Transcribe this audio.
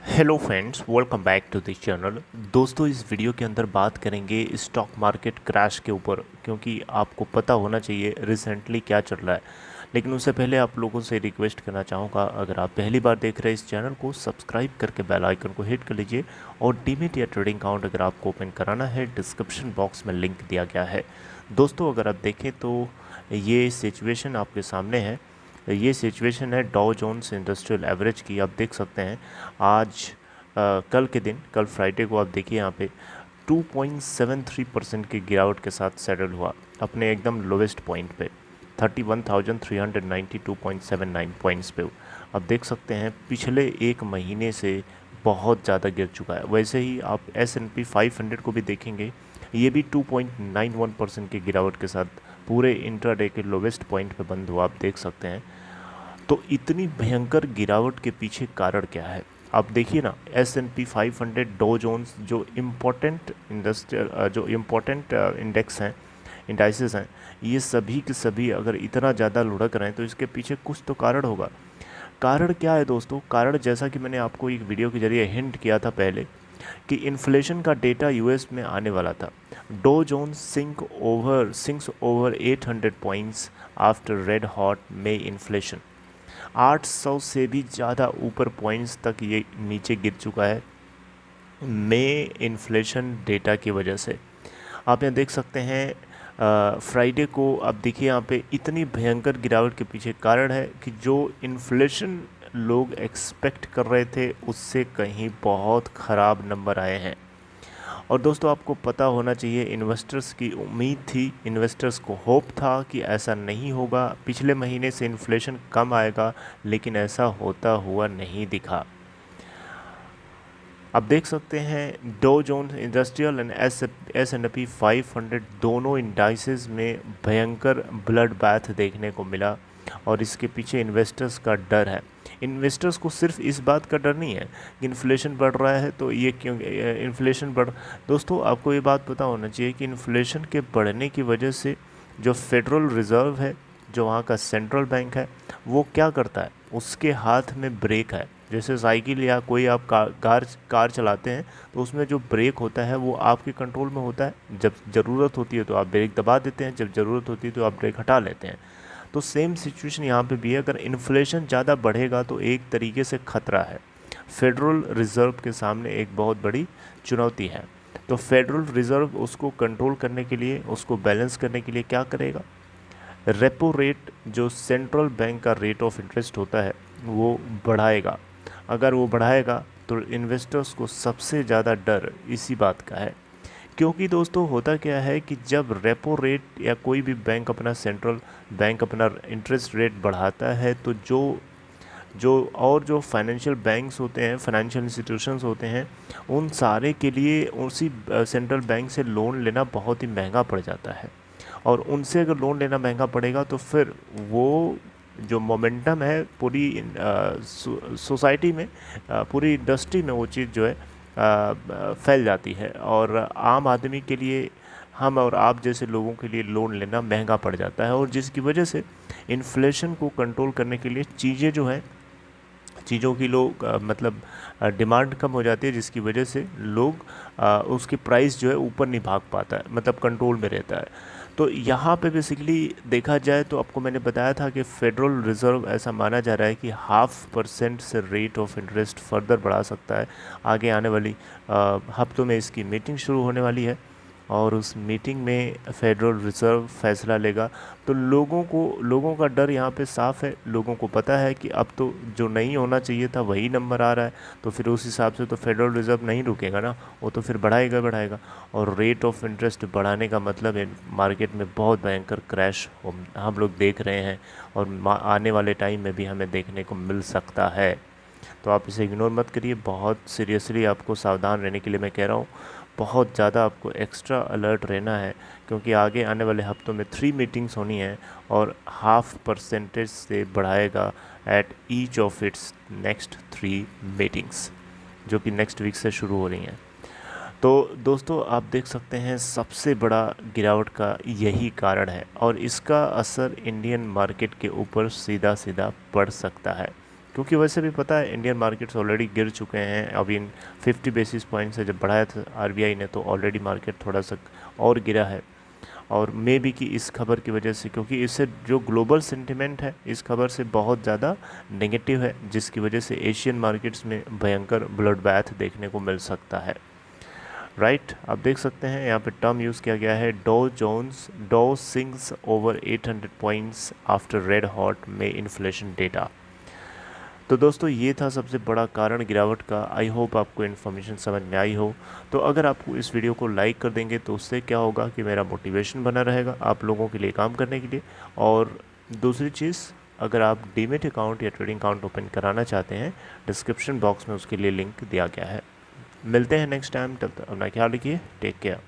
Hello friends, welcome back to this channel. दोस्तों, इस video के अंदर बात करेंगे स्टॉक मार्केट क्रैश के ऊपर, क्योंकि आपको पता होना चाहिए रिसेंटली क्या चल रहा है। लेकिन उससे पहले आप लोगों से रिक्वेस्ट करना चाहूँगा, अगर आप पहली बार देख रहे हैं इस चैनल को, सब्सक्राइब करके बेल आइकन को हिट कर लीजिए। और डीमैट या ट्रेडिंग अकाउंट अगर आपको ओपन कराना है, डिस्क्रिप्शन बॉक्स में लिंक दिया गया है। दोस्तों, अगर आप देखें तो ये सिचुएशन आपके सामने है। ये सिचुएशन है डॉ जोन्स इंडस्ट्रियल एवरेज की। आप देख सकते हैं आज कल के दिन, कल फ्राइडे को आप देखिए यहाँ पे 2.73% की गिरावट के साथ सेटल हुआ अपने एकदम लोवेस्ट पॉइंट पे 31,392.79 पॉइंट्स पे। आप देख सकते हैं पिछले एक महीने से बहुत ज़्यादा गिर चुका है। वैसे ही आप S&P 500 को भी देखेंगे, ये भी 2.91% की गिरावट के साथ पूरे इंट्राडे के लोवेस्ट पॉइंट पे बंद हुआ। आप देख सकते हैं। तो इतनी भयंकर गिरावट के पीछे कारण क्या है? आप देखिए ना, S&P 500, डॉ जोन्स, जो इम्पोर्टेंट इंडेक्स हैं, इंडाइसेस हैं, ये सभी के सभी अगर इतना ज़्यादा लुढ़क रहे हैं तो इसके पीछे कुछ तो कारण होगा। कारण क्या है दोस्तों? कारण जैसा कि मैंने आपको एक वीडियो के जरिए हिंट किया था पहले, कि इन्फ्लेशन का डेटा यूएस में आने वाला था। Dow Jones sinks over 800 points after red hot May inflation. 800 से भी ज़्यादा ऊपर पॉइंट्स तक ये नीचे गिर चुका है मई इन्फ्लेशन डेटा की वजह से। आप यहाँ देख सकते हैं फ्राइडे को। अब देखिए यहाँ पे इतनी भयंकर गिरावट के पीछे कारण है कि जो इन्फ्लेशन लोग एक्सपेक्ट कर रहे थे उससे कहीं बहुत ख़राब नंबर आए हैं। और दोस्तों, आपको पता होना चाहिए, इन्वेस्टर्स की उम्मीद थी, इन्वेस्टर्स को होप था कि ऐसा नहीं होगा, पिछले महीने से इन्फ्लेशन कम आएगा, लेकिन ऐसा होता हुआ नहीं दिखा। आप देख सकते हैं डॉ जोन्स इंडस्ट्रियल एंड S&P 500 दोनों इंडाइसेस में भयंकर ब्लड बैथ देखने को मिला। और इसके पीछे इन्वेस्टर्स का डर है। इन्वेस्टर्स को सिर्फ इस बात का डर नहीं है कि इन्फ्लेशन बढ़ रहा है तो ये क्यों इन्फ्लेशन बढ़। दोस्तों, आपको ये बात पता होना चाहिए कि इन्फ्लेशन के बढ़ने की वजह से जो फेडरल रिज़र्व है, जो वहाँ का सेंट्रल बैंक है, वो क्या करता है, उसके हाथ में ब्रेक है। जैसे साइकिल या कोई आप कार चलाते हैं तो उसमें जो ब्रेक होता है वो आपके कंट्रोल में होता है। जब ज़रूरत होती है तो आप ब्रेक दबा देते हैं, जब ज़रूरत होती है तो आप ब्रेक हटा लेते हैं। तो सेम सिचुएशन यहाँ पे भी है। अगर इन्फ्लेशन ज़्यादा बढ़ेगा तो एक तरीके से खतरा है, फेडरल रिज़र्व के सामने एक बहुत बड़ी चुनौती है। तो फेडरल रिज़र्व उसको कंट्रोल करने के लिए, उसको बैलेंस करने के लिए क्या करेगा? रेपो रेट, जो सेंट्रल बैंक का रेट ऑफ इंटरेस्ट होता है, वो बढ़ाएगा। अगर वो बढ़ाएगा तो इन्वेस्टर्स को सबसे ज़्यादा डर इसी बात का है। क्योंकि दोस्तों, होता क्या है कि जब रेपो रेट या कोई भी बैंक अपना, सेंट्रल बैंक अपना इंटरेस्ट रेट बढ़ाता है तो जो फाइनेंशियल बैंक्स होते हैं, फाइनेंशियल इंस्टीट्यूशंस होते हैं, उन सारे के लिए उसी सेंट्रल बैंक से लोन लेना बहुत ही महंगा पड़ जाता है। और उनसे अगर लोन लेना महंगा पड़ेगा तो फिर वो जो मोमेंटम है पूरी सोसाइटी में, पूरी इंडस्ट्री में, वो चीज़ जो है फैल जाती है। और आम आदमी के लिए, हम और आप जैसे लोगों के लिए लोन लेना महंगा पड़ जाता है। और जिसकी वजह से इन्फ्लेशन को कंट्रोल करने के लिए चीज़ें जो हैं, चीज़ों की लोग मतलब डिमांड कम हो जाती है, जिसकी वजह से लोग उसकी प्राइस जो है ऊपर नहीं भाग पाता है, मतलब कंट्रोल में रहता है। तो यहाँ पे बेसिकली देखा जाए तो आपको मैंने बताया था कि फेडरल रिज़र्व ऐसा माना जा रहा है कि 0.5% से रेट ऑफ इंटरेस्ट फर्दर बढ़ा सकता है। आगे आने वाली हफ्तों में इसकी मीटिंग शुरू होने वाली है और उस मीटिंग में फेडरल रिज़र्व फैसला लेगा। तो लोगों का डर यहाँ पे साफ़ है। लोगों को पता है कि अब तो जो नहीं होना चाहिए था वही नंबर आ रहा है, तो फिर उस हिसाब से तो फेडरल रिज़र्व नहीं रुकेगा ना, वो तो फिर बढ़ाएगा। और रेट ऑफ इंटरेस्ट बढ़ाने का मतलब है मार्केट में बहुत भयंकर क्रैश हम लोग देख रहे हैं, और आने वाले टाइम में भी हमें देखने को मिल सकता है। तो आप इसे इग्नोर मत करिए। बहुत सीरियसली आपको सावधान रहने के लिए मैं कह रहा हूँ। बहुत ज़्यादा आपको एक्स्ट्रा अलर्ट रहना है, क्योंकि आगे आने वाले हफ्तों में 3 मीटिंग्स होनी है और 0.5% से बढ़ाएगा at each of its next 3 meetings, जो कि नेक्स्ट वीक से शुरू हो रही हैं। तो दोस्तों, आप देख सकते हैं सबसे बड़ा गिरावट का यही कारण है, और इसका असर इंडियन मार्केट के ऊपर सीधा सीधा पड़ सकता है। क्योंकि वैसे भी पता है इंडियन मार्केट्स ऑलरेडी गिर चुके हैं। अभी 50 बेसिस पॉइंट से जब बढ़ाया था आरबीआई ने तो ऑलरेडी मार्केट थोड़ा सा और गिरा है। और मे बी कि इस खबर की वजह से, क्योंकि इससे जो ग्लोबल सेंटिमेंट है इस खबर से बहुत ज़्यादा नेगेटिव है, जिसकी वजह से एशियन मार्केट्स में भयंकर ब्लड बैथ देखने को मिल सकता है। राइट, आप देख सकते हैं यहाँ पे टर्म यूज़ किया गया है Dow sinks over 800 points after red hot में इन्फ्लेशन डेटा। तो दोस्तों ये था सबसे बड़ा कारण गिरावट का। आई होप आपको इन्फॉर्मेशन समझ में आई हो। तो अगर आपको इस वीडियो को लाइक कर देंगे तो उससे क्या होगा कि मेरा मोटिवेशन बना रहेगा आप लोगों के लिए काम करने के लिए। और दूसरी चीज़, अगर आप डीमेट अकाउंट या ट्रेडिंग अकाउंट ओपन कराना चाहते हैं, डिस्क्रिप्शन बॉक्स में उसके लिए लिंक दिया गया है। मिलते हैं नेक्स्ट टाइम, तब तक अपना ख्याल रखिए। Take care.